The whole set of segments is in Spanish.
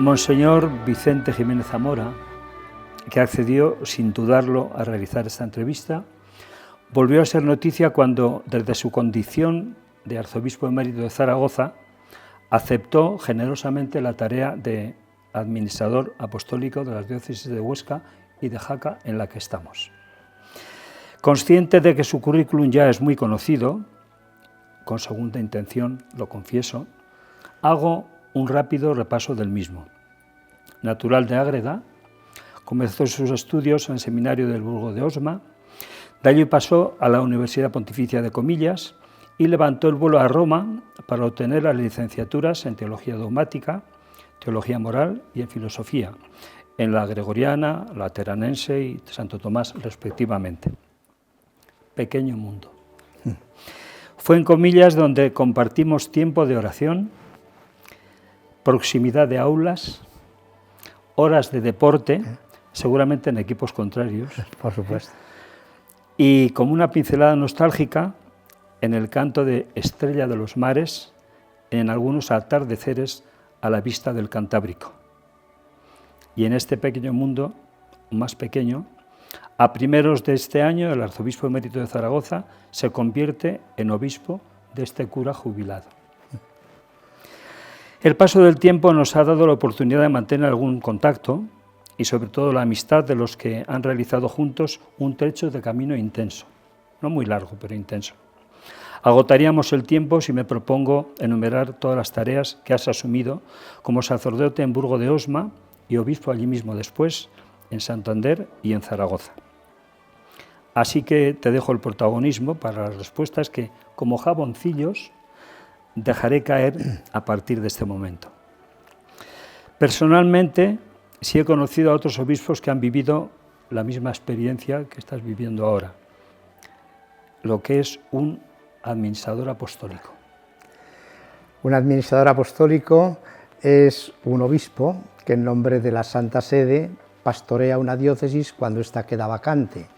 Monseñor Vicente Jiménez Zamora, que accedió sin dudarlo a realizar esta entrevista, volvió a ser noticia cuando, desde su condición de arzobispo emérito de Zaragoza, aceptó generosamente la tarea de administrador apostólico de las diócesis de Huesca y de Jaca, en la que estamos. Consciente de que su currículum ya es muy conocido, con segunda intención, lo confieso, hago un rápido repaso del mismo. Natural de Ágreda, comenzó sus estudios en el seminario del Burgo de Osma, de allí pasó a la Universidad Pontificia de Comillas y levantó el vuelo a Roma para obtener las licenciaturas en Teología Dogmática, Teología Moral y en Filosofía, en la Gregoriana, Lateranense y Santo Tomás, respectivamente. Pequeño mundo. Fue en Comillas donde compartimos tiempo de oración, proximidad de aulas, horas de deporte, seguramente en equipos contrarios. Por supuesto. Y como una pincelada nostálgica, en el canto de Estrella de los Mares, en algunos atardeceres a la vista del Cantábrico. Y en este pequeño mundo, más pequeño, a primeros de este año, el arzobispo emérito de Zaragoza se convierte en obispo de este cura jubilado. El paso del tiempo nos ha dado la oportunidad de mantener algún contacto y sobre todo la amistad de los que han realizado juntos un trecho de camino intenso, no muy largo, pero intenso. Agotaríamos el tiempo si me propongo enumerar todas las tareas que has asumido como sacerdote en Burgo de Osma y obispo allí mismo después, en Santander y en Zaragoza. Así que te dejo el protagonismo para las respuestas que, como jaboncillos, dejaré caer a partir de este momento. Personalmente, sí he conocido a otros obispos que han vivido la misma experiencia que estás viviendo ahora, lo que es un administrador apostólico. Un administrador apostólico es un obispo que en nombre de la Santa Sede pastorea una diócesis cuando ésta queda vacante,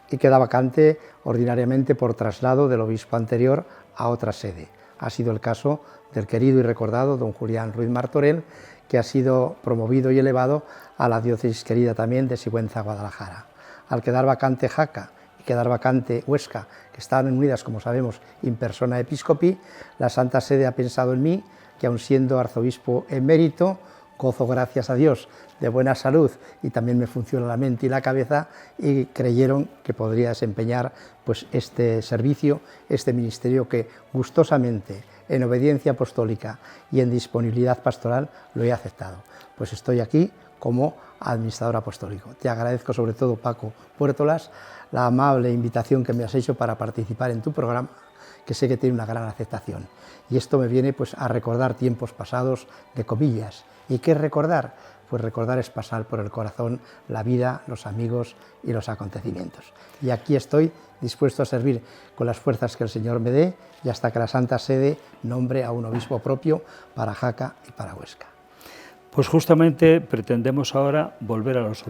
y queda vacante ordinariamente por traslado del obispo anterior a otra sede. Ha sido el caso del querido y recordado don Julián Ruiz Martorell, que ha sido promovido y elevado a la diócesis querida también de Sigüenza, Guadalajara. Al quedar vacante Jaca y quedar vacante Huesca, que estaban unidas, como sabemos, in persona episcopi, la Santa Sede ha pensado en mí, que aun siendo arzobispo emérito, gozo, gracias a Dios, de buena salud y también me funciona la mente y la cabeza, y creyeron que podría desempeñar pues este servicio, este ministerio que gustosamente, en obediencia apostólica y en disponibilidad pastoral lo he aceptado. Pues estoy aquí como administrador apostólico. Te agradezco sobre todo, Paco Puertolas, la amable invitación que me has hecho para participar en tu programa, que sé que tiene una gran aceptación. Y esto me viene pues a recordar tiempos pasados de Comillas. ¿Y qué es recordar? Pues recordar es pasar por el corazón la vida, los amigos y los acontecimientos. Y aquí estoy dispuesto a servir con las fuerzas que el Señor me dé y hasta que la Santa Sede nombre a un obispo propio para Jaca y para Huesca. Pues justamente pretendemos ahora volver a los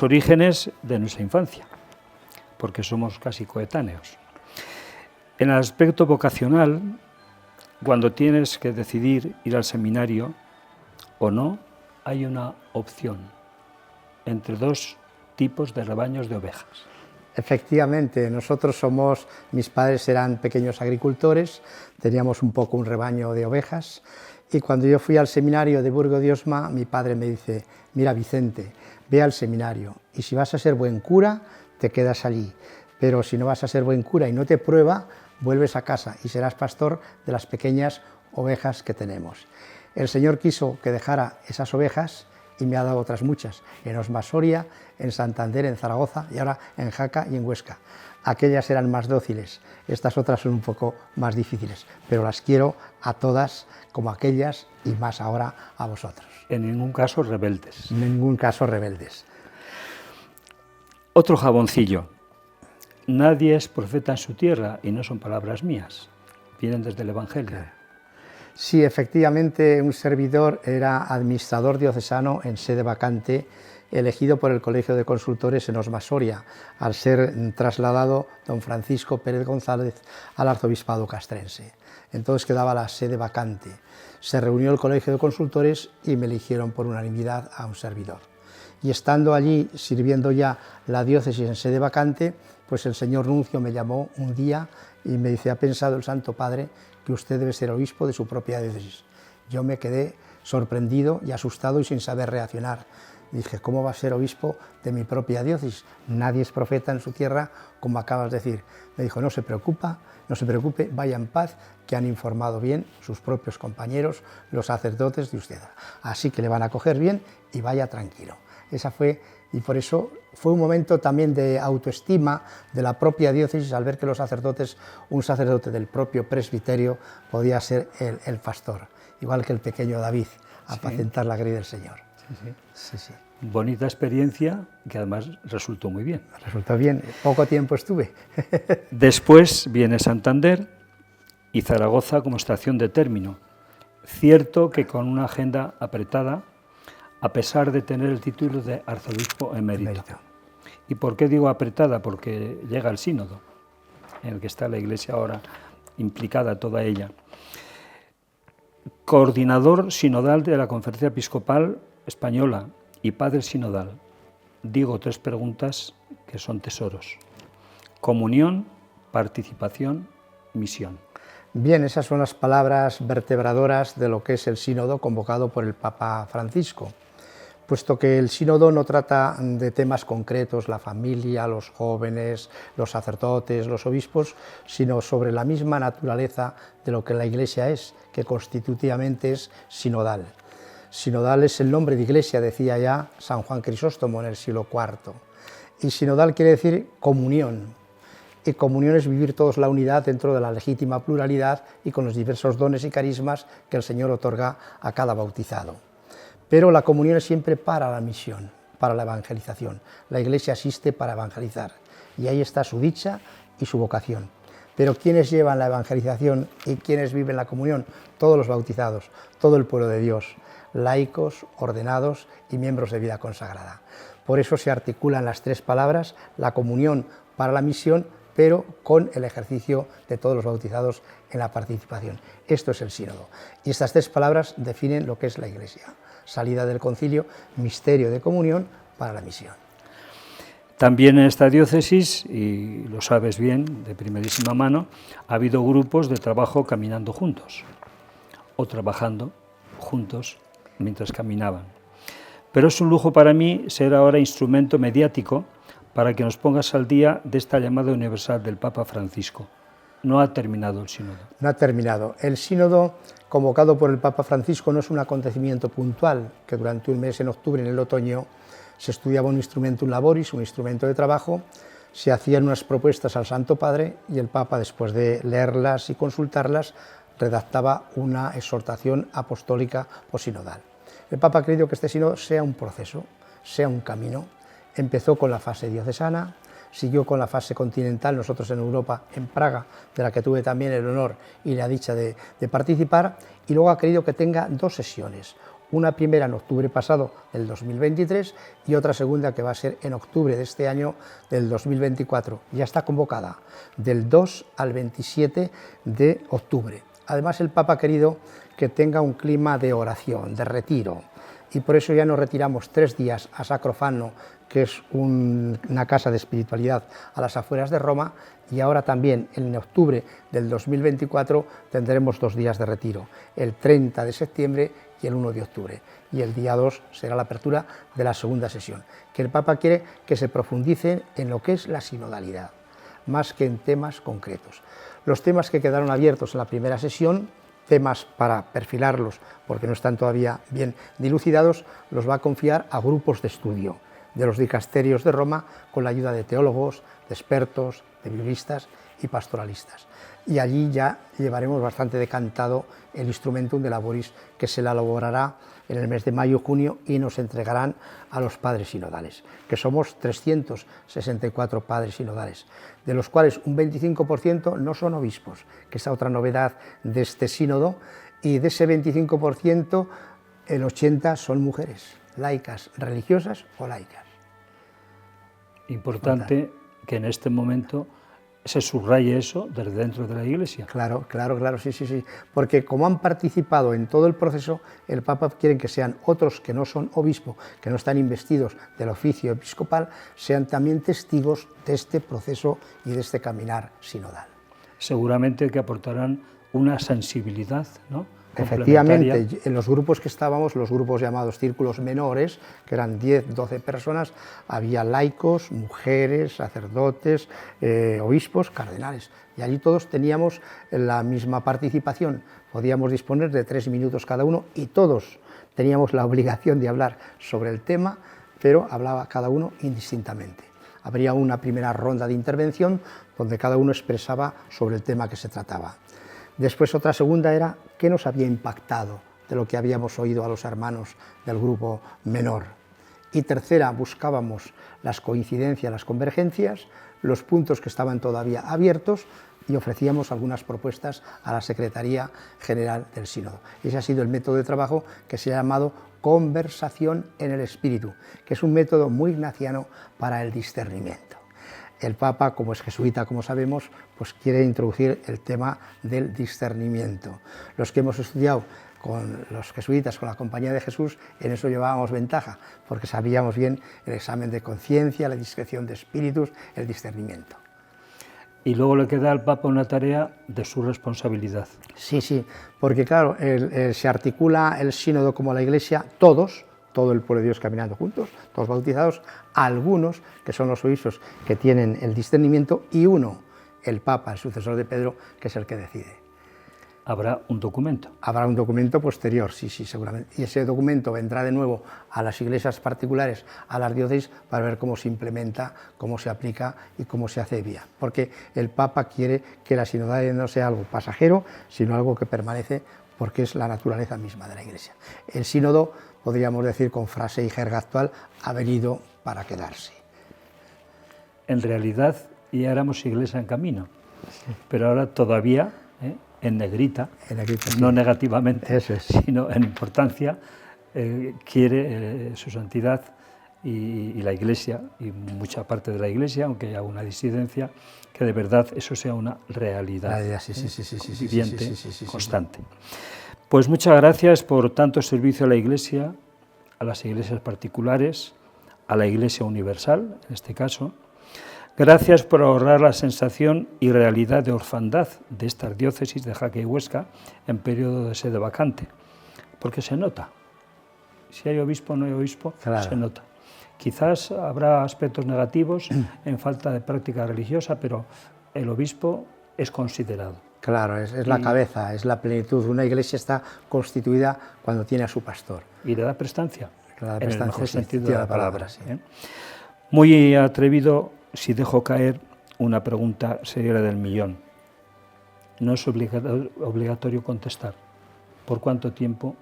orígenes de nuestra infancia, porque somos casi coetáneos. En el aspecto vocacional, cuando tienes que decidir ir al seminario o no, hay una opción entre dos tipos de rebaños de ovejas. Efectivamente, mis padres eran pequeños agricultores, teníamos un poco un rebaño de ovejas, y cuando yo fui al seminario de Burgo de Osma, mi padre me dice: mira, Vicente, ve al seminario y si vas a ser buen cura, te quedas allí, pero si no vas a ser buen cura y no te prueba, vuelves a casa y serás pastor de las pequeñas ovejas que tenemos. El Señor quiso que dejara esas ovejas y me ha dado otras muchas, en Osma Soria, en Santander, en Zaragoza y ahora en Jaca y en Huesca. Aquellas eran más dóciles, estas otras son un poco más difíciles, pero las quiero a todas como aquellas y más ahora a vosotros. En ningún caso rebeldes. En ningún caso rebeldes. Otro jaboncillo. Nadie es profeta en su tierra, y no son palabras mías, vienen desde el Evangelio. Sí, efectivamente, un servidor era administrador diocesano en sede vacante, elegido por el Colegio de Consultores en Osma Soria, al ser trasladado don Francisco Pérez González al arzobispado castrense. entonces quedaba la sede vacante. Se reunió el Colegio de Consultores y me eligieron por unanimidad a un servidor. Y estando allí, sirviendo ya la diócesis en sede vacante, pues el señor nuncio me llamó un día y me dice: ¿ha pensado el Santo Padre que usted debe ser obispo de su propia diócesis? Yo me quedé sorprendido y asustado y sin saber reaccionar. Dije: ¿cómo va a ser obispo de mi propia diócesis? Nadie es profeta en su tierra, como acabas de decir. Me dijo: no se preocupe, vaya en paz, que han informado bien sus propios compañeros, los sacerdotes de usted. Así que le van a acoger bien y vaya tranquilo. Esa fue, y por eso fue un momento también de autoestima de la propia diócesis, al ver que los sacerdotes, un sacerdote del propio presbiterio, podía ser el pastor, igual que el pequeño David, apacentar la grey del Señor. Sí. Bonita experiencia que además resultó muy bien. Resultó bien, poco tiempo estuve. Después viene Santander y Zaragoza como estación de término. Cierto que con una agenda apretada, a pesar de tener el título de arzobispo emérito. ¿Y por qué digo apretada? Porque llega el sínodo, en el que está la Iglesia ahora implicada toda ella. Coordinador sinodal de la Conferencia Episcopal Española y padre sinodal. Digo 3 preguntas que son tesoros: comunión, participación, misión. Bien, esas son las palabras vertebradoras de lo que es el sínodo convocado por el Papa Francisco, puesto que el sínodo no trata de temas concretos, la familia, los jóvenes, los sacerdotes, los obispos, sino sobre la misma naturaleza de lo que la Iglesia es, que constitutivamente es sinodal. Sinodal es el nombre de iglesia, decía ya San Juan Crisóstomo en el siglo IV. Y sinodal quiere decir comunión. Y comunión es vivir todos la unidad dentro de la legítima pluralidad y con los diversos dones y carismas que el Señor otorga a cada bautizado. Pero la comunión es siempre para la misión, para la evangelización. La Iglesia asiste para evangelizar y ahí está su dicha y su vocación. Pero ¿quiénes llevan la evangelización y quiénes viven la comunión? Todos los bautizados, todo el pueblo de Dios, laicos, ordenados y miembros de vida consagrada. Por eso se articulan las 3 palabras, la comunión para la misión, pero con el ejercicio de todos los bautizados en la participación. Esto es el sínodo. Y estas 3 palabras definen lo que es la Iglesia. Salida del concilio, misterio de comunión para la misión. También en esta diócesis, y lo sabes bien de primerísima mano, ha habido grupos de trabajo caminando juntos o trabajando juntos mientras caminaban. Pero es un lujo para mí ser ahora instrumento mediático para que nos pongas al día de esta llamada universal del Papa Francisco. No ha terminado el sínodo. No ha terminado. El sínodo convocado por el Papa Francisco no es un acontecimiento puntual, que durante un mes en octubre, en el otoño, se estudiaba un instrumentum laboris, un instrumento de trabajo, se hacían unas propuestas al Santo Padre y el Papa, después de leerlas y consultarlas, redactaba una exhortación apostólica posinodal. El Papa ha querido que este sínodo sea un proceso, sea un camino. Empezó con la fase diocesana, siguió con la fase continental, nosotros en Europa, en Praga, de la que tuve también el honor y la dicha de participar, y luego ha querido que tenga 2 sesiones, una primera en octubre pasado del 2023 y otra segunda que va a ser en octubre de este año del 2024. Ya está convocada del 2 al 27 de octubre. Además, el Papa ha querido que tenga un clima de oración, de retiro, y por eso ya nos retiramos 3 días a Sacrofano, que es una casa de espiritualidad a las afueras de Roma, y ahora también en octubre del 2024 tendremos 2 días de retiro, el 30 de septiembre y el 1 de octubre, y el día 2 será la apertura de la segunda sesión, que el Papa quiere que se profundice en lo que es la sinodalidad, más que en temas concretos. Los temas que quedaron abiertos en la primera sesión, temas para perfilarlos porque no están todavía bien dilucidados, los va a confiar a grupos de estudio de los dicasterios de Roma con la ayuda de teólogos, de expertos, de biblistas y pastoralistas. Y allí ya llevaremos bastante decantado el instrumentum de laboris que se elaborará en el mes de mayo-junio y nos entregarán a los padres sinodales, que somos 364 padres sinodales, de los cuales un 25% no son obispos, que es otra novedad de este sínodo, y de ese 25% el 80% son mujeres, laicas, religiosas o laicas. Importante que en este momento se subraye eso desde dentro de la Iglesia. Claro, claro, claro, sí, sí, sí. Porque como han participado en todo el proceso, el Papa quiere que sean otros que no son obispo, que no están investidos del oficio episcopal, sean también testigos de este proceso y de este caminar sinodal. Seguramente que aportarán una sensibilidad, ¿no?, efectivamente, en los grupos que estábamos, los grupos llamados círculos menores, que eran 10, 12 personas, había laicos, mujeres, sacerdotes, obispos, cardenales, y allí todos teníamos la misma participación, podíamos disponer de 3 minutos cada uno y todos teníamos la obligación de hablar sobre el tema, pero hablaba cada uno indistintamente. Habría una primera ronda de intervención donde cada uno expresaba sobre el tema que se trataba. Después otra segunda era qué nos había impactado de lo que habíamos oído a los hermanos del grupo menor. Y tercera, buscábamos las coincidencias, las convergencias, los puntos que estaban todavía abiertos y ofrecíamos algunas propuestas a la Secretaría General del Sínodo. Ese ha sido el método de trabajo que se ha llamado conversación en el espíritu, que es un método muy ignaciano para el discernimiento. El Papa, como es jesuita, como sabemos, pues quiere introducir el tema del discernimiento. Los que hemos estudiado con los jesuitas, con la Compañía de Jesús, en eso llevábamos ventaja, porque sabíamos bien el examen de conciencia, la discreción de espíritus, el discernimiento. Y luego le queda al Papa una tarea de su responsabilidad. Sí, sí, porque claro, se articula el sínodo como la Iglesia, todo el pueblo de Dios caminando juntos, todos bautizados, algunos que son los obispos que tienen el discernimiento y uno, el Papa, el sucesor de Pedro, que es el que decide. Habrá un documento. Habrá un documento posterior, sí, sí, seguramente. Y ese documento vendrá de nuevo a las iglesias particulares, a las diócesis, para ver cómo se implementa, cómo se aplica y cómo se hace vía. Porque el Papa quiere que la sinodalidad no sea algo pasajero, sino algo que permanece, porque es la naturaleza misma de la Iglesia. El sínodo, podríamos decir con frase y jerga actual, ha venido para quedarse. En realidad ya éramos iglesia en camino, pero ahora todavía, en negrita, sí. no negativamente, Eso es. sino en importancia, quiere su santidad y la Iglesia, y mucha parte de la Iglesia, aunque haya una disidencia, que de verdad eso sea una realidad viviente, constante. Pues muchas gracias por tanto servicio a la Iglesia, a las iglesias particulares, a la Iglesia universal, en este caso. Gracias por ahorrar la sensación y realidad de orfandad de estas diócesis de Jaca y Huesca en periodo de sede vacante, porque se nota. Si hay obispo o no hay obispo, claro, se nota. Quizás habrá aspectos negativos en falta de práctica religiosa, pero el obispo es considerado. Claro, es la cabeza, es la plenitud. Una iglesia está constituida cuando tiene a su pastor. Y le da prestancia, en el mejor sentido de la palabra. Sí. Muy atrevido, si dejo caer una pregunta, sería la del millón. No es obligatorio contestar. ¿Por cuánto tiempo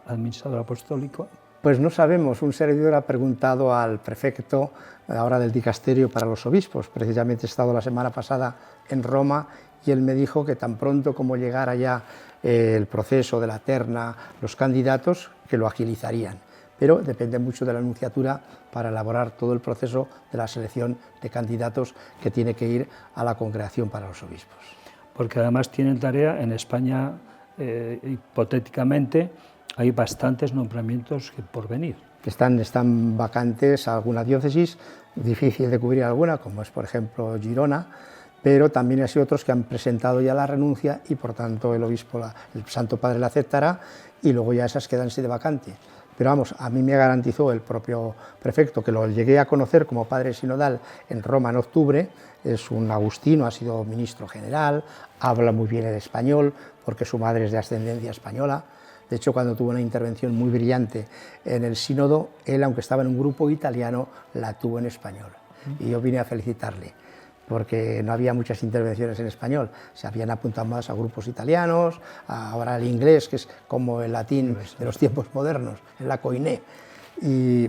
administrador apostólico? Pues no sabemos. Un servidor ha preguntado al prefecto ahora del dicasterio para los obispos. Precisamente he estado la semana pasada en Roma y él me dijo que tan pronto como llegara ya el proceso de la terna, los candidatos, que lo agilizarían. Pero depende mucho de la nunciatura para elaborar todo el proceso de la selección de candidatos que tiene que ir a la congregación para los obispos. Porque además tienen tarea en España, hipotéticamente, hay bastantes nombramientos por venir. Están vacantes alguna diócesis, difícil de cubrir alguna, como es por ejemplo Girona, pero también hay otros que han presentado ya la renuncia y por tanto el obispo, el Santo Padre la aceptará y luego ya esas quedan de vacante. Pero vamos, a mí me garantizó el propio prefecto, que lo llegué a conocer como padre sinodal en Roma en octubre, es un agustino, ha sido ministro general, habla muy bien el español porque su madre es de ascendencia española. De hecho, cuando tuvo una intervención muy brillante en el sínodo, él, aunque estaba en un grupo italiano, la tuvo en español. Y yo vine a felicitarle, porque no había muchas intervenciones en español, se habían apuntado más a grupos italianos, ahora el inglés, que es como el latín de los tiempos modernos, en la koiné,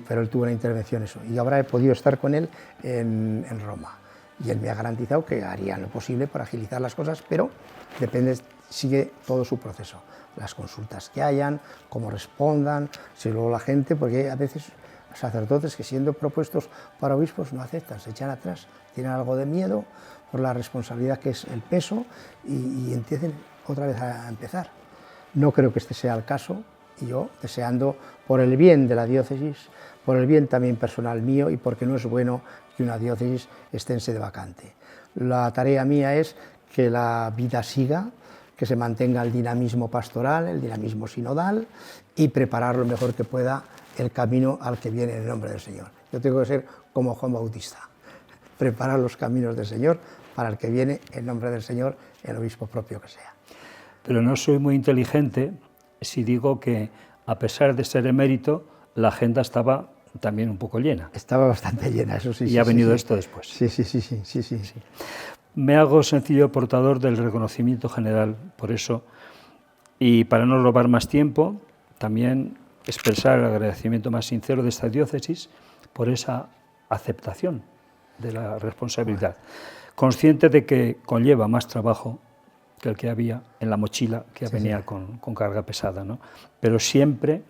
pero él tuvo una intervención eso, y ahora he podido estar con él en Roma, y él me ha garantizado que harían lo posible para agilizar las cosas, pero depende, sigue todo su proceso, las consultas que hayan, cómo respondan, si luego la gente, porque a veces sacerdotes que siendo propuestos para obispos no aceptan, se echan atrás, tienen algo de miedo por la responsabilidad que es el peso y empiecen otra vez a empezar. No creo que este sea el caso y yo deseando por el bien de la diócesis, por el bien también personal mío y porque no es bueno que una diócesis esté en sede vacante. La tarea mía es que la vida siga, que se mantenga el dinamismo pastoral, el dinamismo sinodal y preparar lo mejor que pueda el camino al que viene en el nombre del Señor. Yo tengo que ser como Juan Bautista, preparar los caminos del Señor para el que viene en nombre del Señor, el obispo propio que sea. Pero no soy muy inteligente si digo que, a pesar de ser emérito, la agenda estaba también un poco llena. Estaba bastante llena, eso sí. Y ha venido esto después. Sí. Me hago sencillo portador del reconocimiento general, por eso, y para no robar más tiempo, también expresar el agradecimiento más sincero de esta diócesis por esa aceptación de la responsabilidad, consciente de que conlleva más trabajo que el que había en la mochila que venía con carga pesada, ¿no? Pero siempre,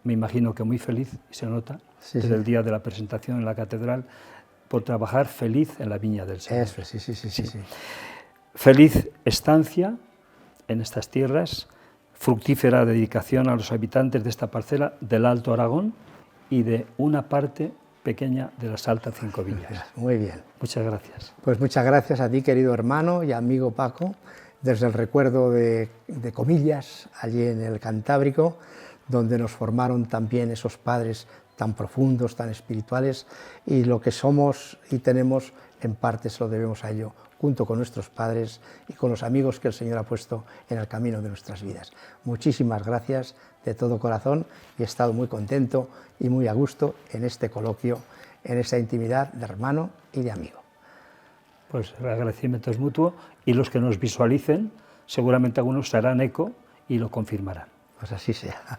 me imagino que muy feliz, y se nota, desde el día de la presentación en la catedral, por trabajar feliz en la viña del Señor. Eso, sí. Feliz estancia en estas tierras, fructífera dedicación a los habitantes de esta parcela del Alto Aragón y de una parte pequeña de las Altas Cinco Villas. Muy bien. Muchas gracias. Pues muchas gracias a ti, querido hermano y amigo Paco, desde el recuerdo de Comillas, allí en el Cantábrico, donde nos formaron también esos padres tan profundos, tan espirituales, y lo que somos y tenemos en parte se lo debemos a ello, junto con nuestros padres y con los amigos que el Señor ha puesto en el camino de nuestras vidas. Muchísimas gracias de todo corazón y he estado muy contento y muy a gusto en este coloquio, en esa intimidad de hermano y de amigo. Pues el agradecimiento es mutuo y los que nos visualicen, seguramente algunos se harán eco y lo confirmarán. Pues así sea.